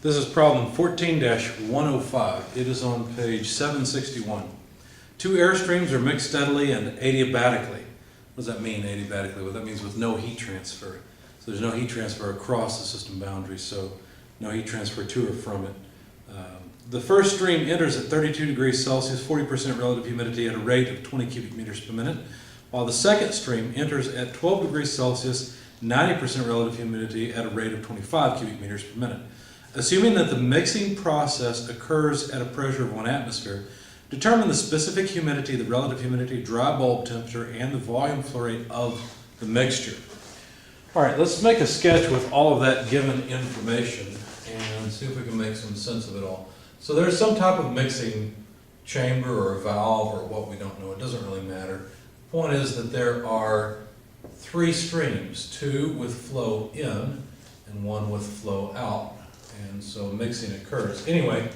This is problem 14-105. It is on page 761. Two air streams are mixed steadily and adiabatically. What does that mean, adiabatically? Well, that means with no heat transfer. So there's no heat transfer across the system boundary, so no heat transfer to or from it. The first stream enters at 32 degrees Celsius, 40% relative humidity at a rate of 20 cubic meters per minute, while the second stream enters at 12 degrees Celsius, 90% relative humidity at a rate of 25 cubic meters per minute. Assuming that the mixing process occurs at a pressure of 1 atmosphere, determine the specific humidity, the relative humidity, dry bulb temperature, and the volume flow rate of the mixture. All right, let's make a sketch with all of that given information and see if we can make some sense of it all. So there's some type of mixing chamber or a valve or what we don't know. It doesn't really matter. The point is that there are three streams, two with flow in and one with flow out. And so mixing occurs. Anyway,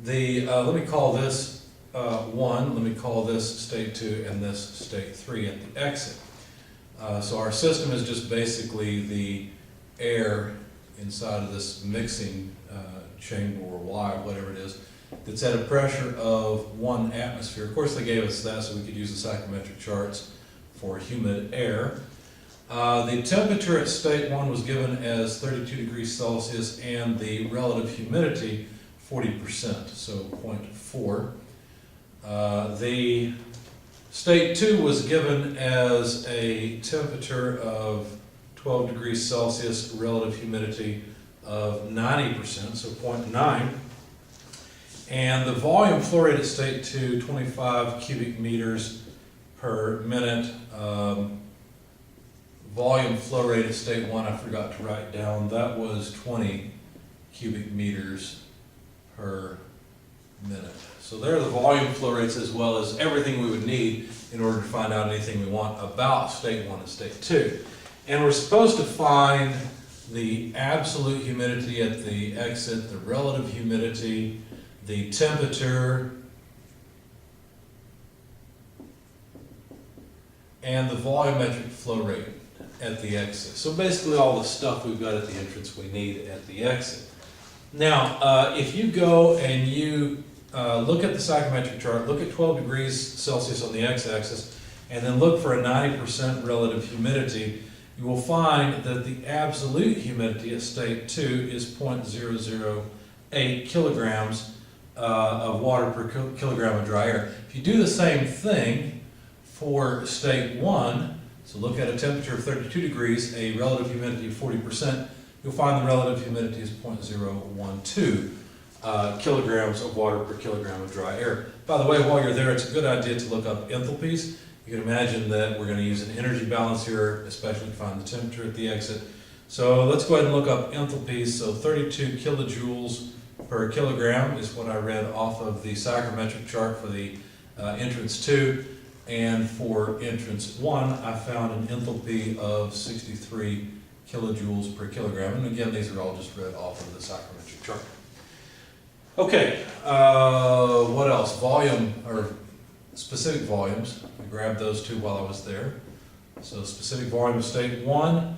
let me call this 1, let me call this state 2, and this state 3 at the exit. So our system is just basically the air inside of this mixing chamber or wire, whatever it is, that's at a pressure of 1 atmosphere. Of course, they gave us that so we could use the psychrometric charts for humid air. The temperature at state 1 was given as 32 degrees Celsius and the relative humidity 40%, so 0.4. The state 2 was given as a temperature of 12 degrees Celsius, relative humidity of 90%, so 0.9. And the volume flow rate at state 2, 25 cubic meters per minute. Volume flow rate at state 1, I forgot to write down, that was 20 cubic meters per minute. So there are the volume flow rates as well as everything we would need in order to find out anything we want about state 1 and state 2. And we're supposed to find the absolute humidity at the exit, the relative humidity, the temperature, and the volumetric flow rate at the exit. So basically all the stuff we've got at the entrance we need at the exit. Now, if you go and you look at the psychrometric chart, look at 12 degrees Celsius on the x-axis, and then look for a 90% relative humidity, you will find that the absolute humidity at state 2 is 0.008 kilograms of water per kilogram of dry air. If you do the same thing for state 1, so look at a temperature of 32 degrees, a relative humidity of 40%, you'll find the relative humidity is 0.012 kilograms of water per kilogram of dry air. By the way, while you're there, it's a good idea to look up enthalpies. You can imagine that we're going to use an energy balance here, especially to find the temperature at the exit. So let's go ahead and look up enthalpies. So 32 kilojoules per kilogram is what I read off of the psychrometric chart for the entrance 2. And for entrance 1, I found an enthalpy of 63 kilojoules per kilogram. And again, these are all just read off of the psychrometric chart. Okay, what else? Volume, or specific volumes. I grabbed those two while I was there. So specific volume of state 1,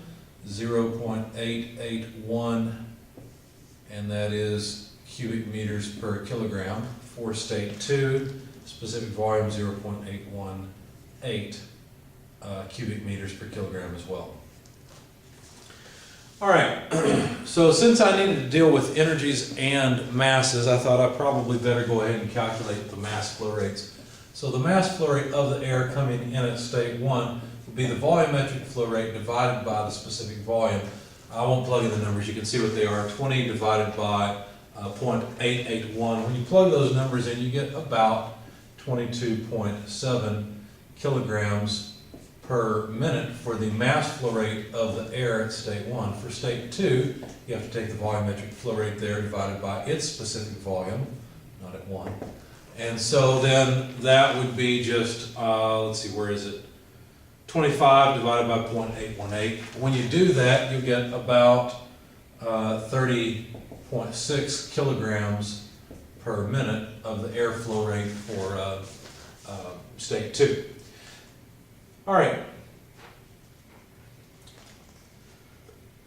0.881, and that is cubic meters per kilogram. For state 2, specific volume 0.818 cubic meters per kilogram as well. All right, so since I needed to deal with energies and masses, I thought I probably better go ahead and calculate the mass flow rates. So the mass flow rate of the air coming in at state 1 would be the volumetric flow rate divided by the specific volume. I won't plug in the numbers, you can see what they are. 20 divided by 0.881. When you plug those numbers in, you get about 22.7 kilograms per minute for the mass flow rate of the air at state 1. For state 2, you have to take the volumetric flow rate there divided by its specific volume, not at 1. And so then that would be just, let's see, where is it? 25 divided by 0.818. When you do that, you get about 30.6 kilograms per minute of the air flow rate for state 2. All right.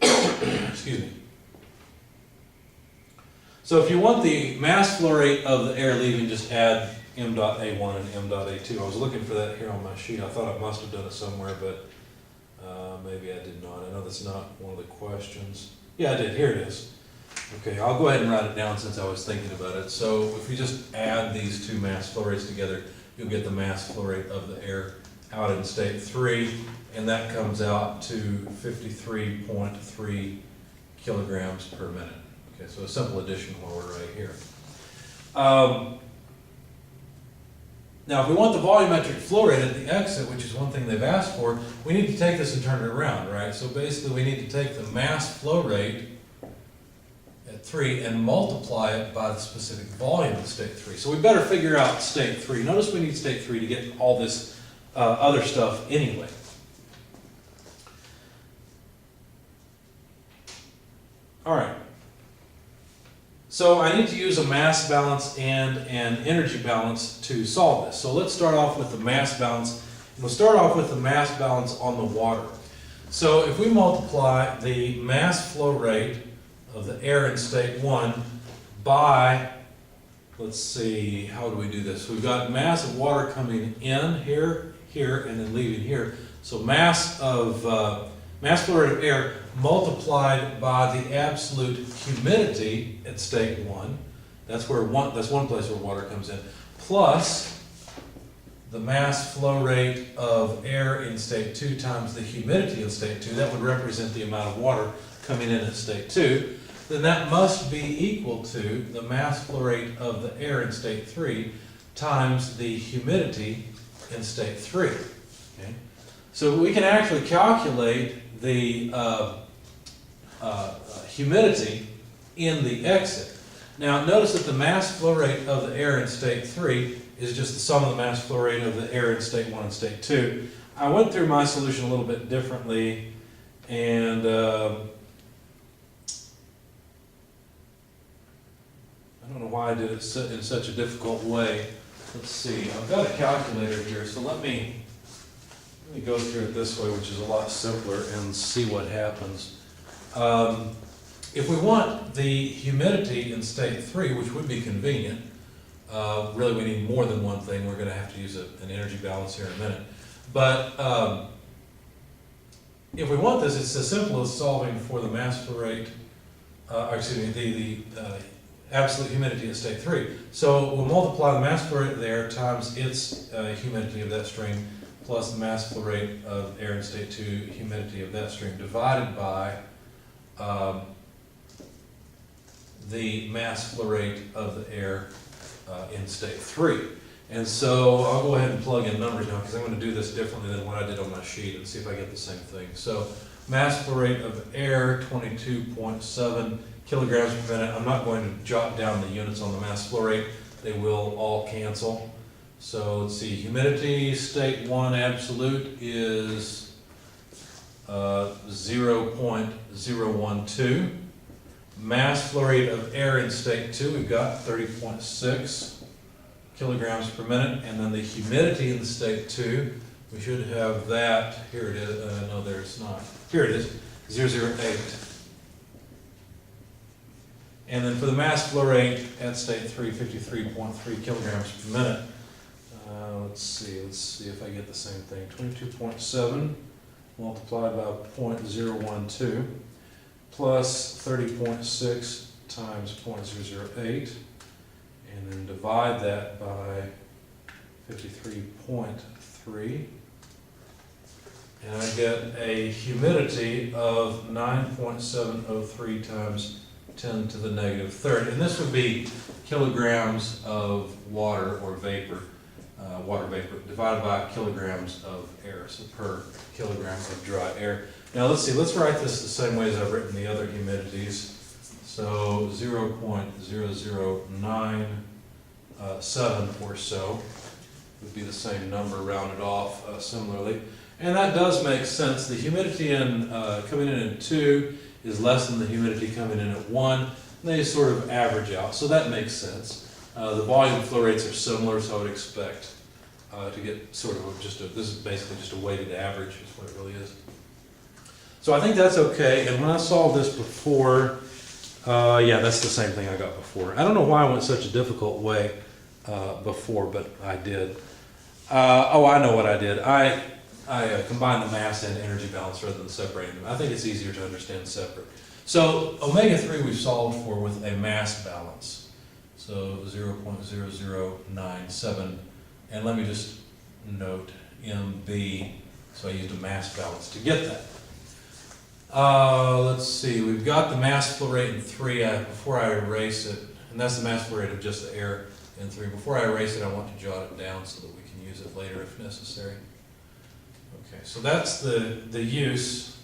Excuse me. So if you want the mass flow rate of the air leaving, just add m dot A1 and m dot A2. I was looking for that here on my sheet. I thought I must have done it somewhere, but maybe I did not. I know that's not one of the questions. Yeah, I did. Here it is. Okay, I'll go ahead and write it down since I was thinking about it. So if you just add these two mass flow rates together, you'll get the mass flow rate of the air out in state 3, and that comes out to 53.3 kilograms per minute. Okay, so a simple addition while we're right here. Now, if we want the volumetric flow rate at the exit, which is one thing they've asked for, we need to take this and turn it around, right? So basically, we need to take the mass flow rate at 3 and multiply it by the specific volume of state 3. So we better figure out state 3. Notice we need state 3 to get all this other stuff anyway. All right. So I need to use a mass balance and an energy balance to solve this. So let's start off with the mass balance. We'll start off with the mass balance on the water. So if we multiply the mass flow rate of the air in state 1 by, let's see, how do we do this? We've got mass of water coming in here, here, and then leaving here. So mass flow rate of air multiplied by the absolute humidity at state 1. That's one place where water comes in. Plus the mass flow rate of air in state 2 times the humidity in state 2. That would represent the amount of water coming in at state 2. Then that must be equal to the mass flow rate of the air in state 3 times the humidity in state 3. Okay? So we can actually calculate the humidity in the exit. Now notice that the mass flow rate of the air in state 3 is just the sum of the mass flow rate of the air in state 1 and state 2. I went through my solution a little bit differently, and I don't know why I did it in such a difficult way. Let's see, I've got a calculator here, so let me go through it this way, which is a lot simpler, and see what happens. If we want the humidity in state 3, which would be convenient, really we need more than one thing. We're going to have to use an energy balance here in a minute. But if we want this, it's as simple as solving for the mass flow rate, the absolute humidity in state 3. So we'll multiply the mass flow rate there times its humidity of that stream plus the mass flow rate of air in state 2, humidity of that stream, divided by the mass flow rate of the air in state 3. And so I'll go ahead and plug in numbers now because I'm going to do this differently than what I did on my sheet and see if I get the same thing. So mass flow rate of air, 22.7 kilograms per minute. I'm not going to jot down the units on the mass flow rate. They will all cancel. So let's see, humidity, state 1 absolute is 0.012. Mass flow rate of air in state 2, we've got 30.6 kilograms per minute. And then the humidity in the state 2, we should have that, here it is, no there it's not, here it is, 008. And then for the mass flow rate at state 3, 53.3 kilograms per minute. Let's see if I get the same thing. 22.7 multiplied by 0.012 plus 30.6 times 0.008, and then divide that by 53.3, and I get a humidity of 9.703 times 10 to the negative third, and this would be kilograms of water or vapor, water vapor, divided by kilograms of air, so per kilogram of dry air. Now let's write this the same way as I've written the other humidities. So 0.0097 or so would be the same number rounded off similarly. And that does make sense. The humidity coming in at 2 is less than the humidity coming in at 1. They sort of average out, so that makes sense. The volume flow rates are similar, so I would expect to get sort of this is basically just a weighted average is what it really is. So I think that's okay, and when I solved this before, Yeah, that's the same thing I got before. I don't know why I went such a difficult way before, but I did. Oh, I know what I did. I combined the mass and energy balance rather than separating them. I think it's easier to understand separate. So omega-3 we've solved for with a mass balance. So 0.0097. And let me just note MB. So I used a mass balance to get that. Let's see, we've got the mass flow rate in 3. Before I erase it, and that's the mass flow rate of just the air in 3. Before I erase it, I want to jot it down so that we can use it later if necessary. Okay, so that's the use.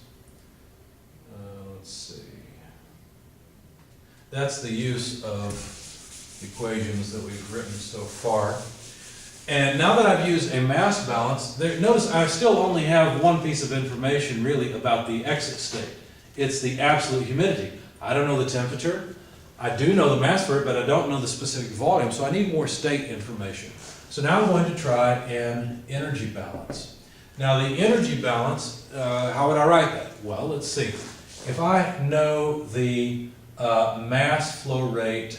Let's see. That's the use of equations that we've written so far. And now that I've used a mass balance, notice I still only have one piece of information really about the exit state. It's the absolute humidity. I don't know the temperature. I do know the mass for it, but I don't know the specific volume, so I need more state information. So now I'm going to try an energy balance. Now the energy balance, how would I write that? Well, let's see. If I know the mass flow rate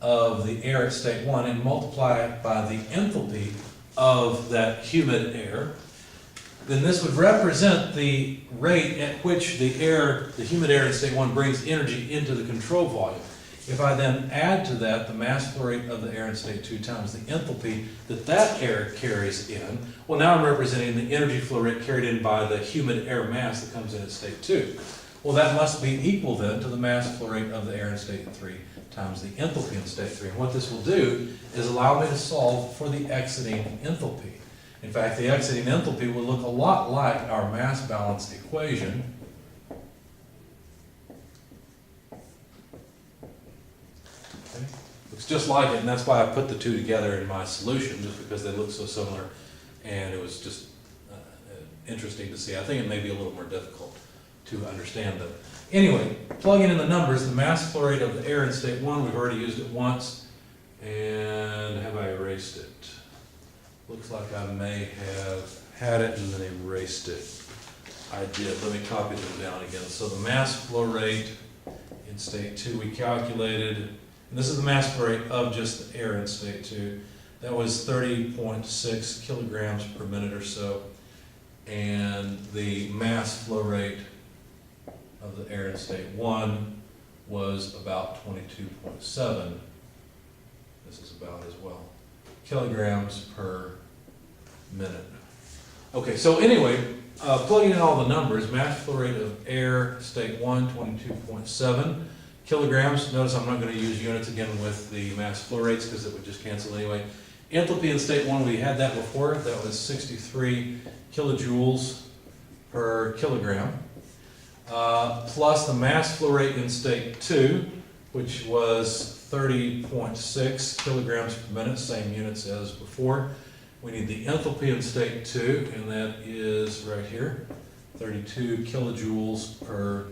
of the air at state 1 and multiply it by the enthalpy of that humid air, then this would represent the rate at which the humid air in state 1 brings energy into the control volume. If I then add to that the mass flow rate of the air in state 2 times the enthalpy that air carries in, well, now I'm representing the energy flow rate carried in by the humid air mass that comes in at state 2. Well, that must be equal then to the mass flow rate of the air in state 3 times the enthalpy in state 3. And what this will do is allow me to solve for the exiting enthalpy. In fact, the exiting enthalpy will look a lot like our mass balance equation. Okay. Looks just like it, and that's why I put the two together in my solution, just because they look so similar, and it was just interesting to see. I think it may be a little more difficult to understand them. Anyway, plugging in the numbers, the mass flow rate of the air in state 1, we've already used it once, and have I erased it? Looks like I may have had it and then erased it. I did. Let me copy them down again. So the mass flow rate in state 2 we calculated, and this is the mass flow rate of just the air in state 2. That was 30.6 kilograms per minute or so, and the mass flow rate of the air in state 1 was about 22.7. This is about as well. Kilograms per minute. Okay, so anyway, plugging in all the numbers, mass flow rate of air, state 1, 22.7 kilograms. Notice I'm not going to use units again with the mass flow rates because it would just cancel anyway. Enthalpy in state 1, we had that before. That was 63 kilojoules per kilogram. Plus the mass flow rate in state 2, which was 30.6 kilograms per minute, same units as before. We need the enthalpy in state 2, and that is right here, 32 kilojoules per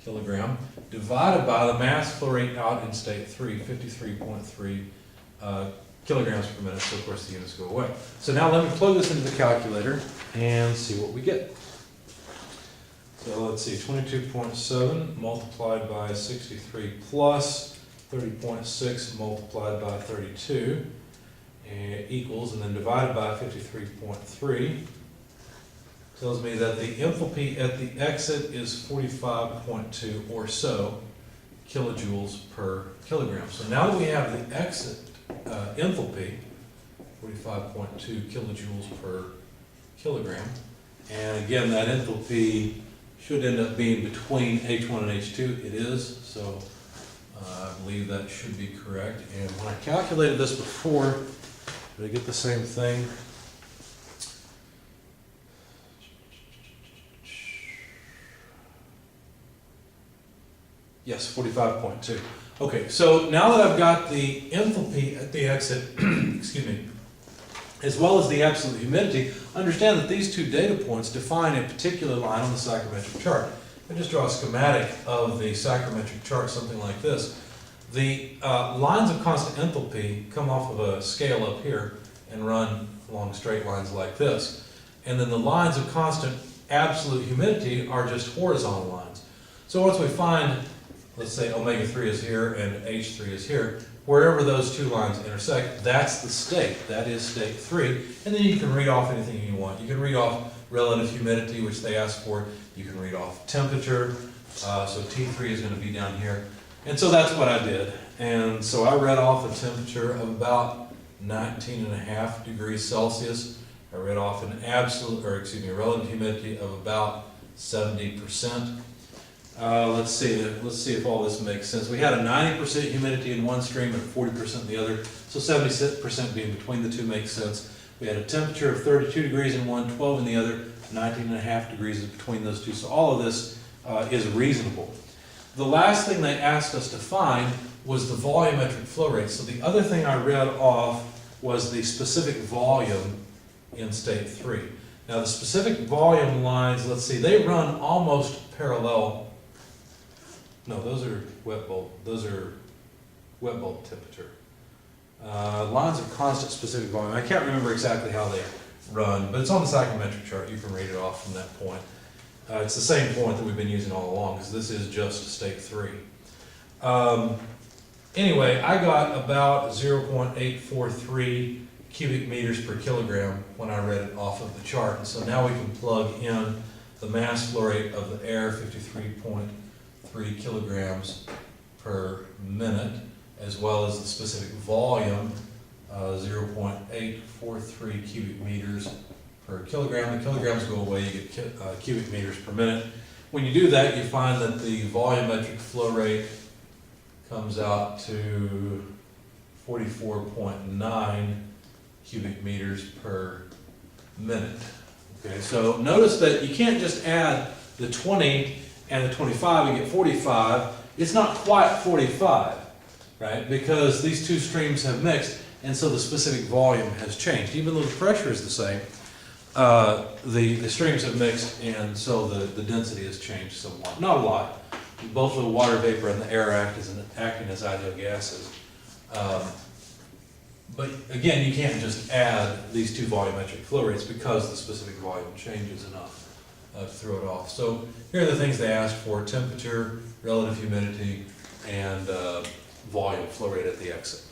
kilogram, divided by the mass flow rate out in state 3, 53.3 kilograms per minute, so of course the units go away. So now let me plug this into the calculator and see what we get. So let's see, 22.7 multiplied by 63 plus 30.6 multiplied by 32 equals, and then divided by 53.3, tells me that the enthalpy at the exit is 45.2 or so kilojoules per kilogram. So now that we have the exit enthalpy, 45.2 kilojoules per kilogram, and again that enthalpy should end up being between H1 and H2. It is, so I believe that should be correct. And when I calculated this before, did I get the same thing? Yes, 45.2. Okay, so now that I've got the enthalpy at the exit, excuse me, as well as the absolute humidity, understand that these two data points define a particular line on the psychrometric chart. I just draw a schematic of the psychrometric chart, something like this. The lines of constant enthalpy come off of a scale up here and run along straight lines like this. And then the lines of constant absolute humidity are just horizontal lines. So once we find let's say omega-3 is here and H3 is here, wherever those two lines intersect, that's the state. That is state 3. And then you can read off anything you want. You can read off relative humidity, which they ask for. You can read off temperature. So T3 is going to be down here. And so that's what I did. And so I read off a temperature of about 19.5 degrees Celsius. I read off an relative humidity of about 70%. Let's see if all this makes sense. We had a 90% humidity in one stream and 40% in the other, so 70% being between the two makes sense. We had a temperature of 32 degrees in one, 12 in the other, 19.5 degrees is between those two, so all of this is reasonable. The last thing they asked us to find was the volumetric flow rate. So the other thing I read off was the specific volume in state 3. Now the specific volume lines, let's see, they run almost parallel. No, those are wet bulb. Those are wet bulb temperature. Lines of constant specific volume. I can't remember exactly how they run, but it's on the psychrometric chart. You can read it off from that point. It's the same point that we've been using all along, because this is just state 3. Anyway, I got about 0.843 cubic meters per kilogram when I read it off of the chart. And so now we can plug in the mass flow rate of the air, 53.3 kilograms per minute, as well as the specific volume, 0.843 cubic meters per kilogram. The kilograms go away, you get cubic meters per minute. When you do that, you find that the volumetric flow rate comes out to 44.9 cubic meters per minute. Okay, so notice that you can't just add the 20 and the 25 and get 45. It's not quite 45, right? Because these two streams have mixed, and so the specific volume has changed. Even though the pressure is the same, the streams have mixed, and so the density has changed somewhat. Not a lot. Both the water vapor and the air acting as ideal gases. But again, you can't just add these two volumetric flow rates because the specific volume changes enough to throw it off. So here are the things they asked for: temperature, relative humidity, and volume flow rate at the exit.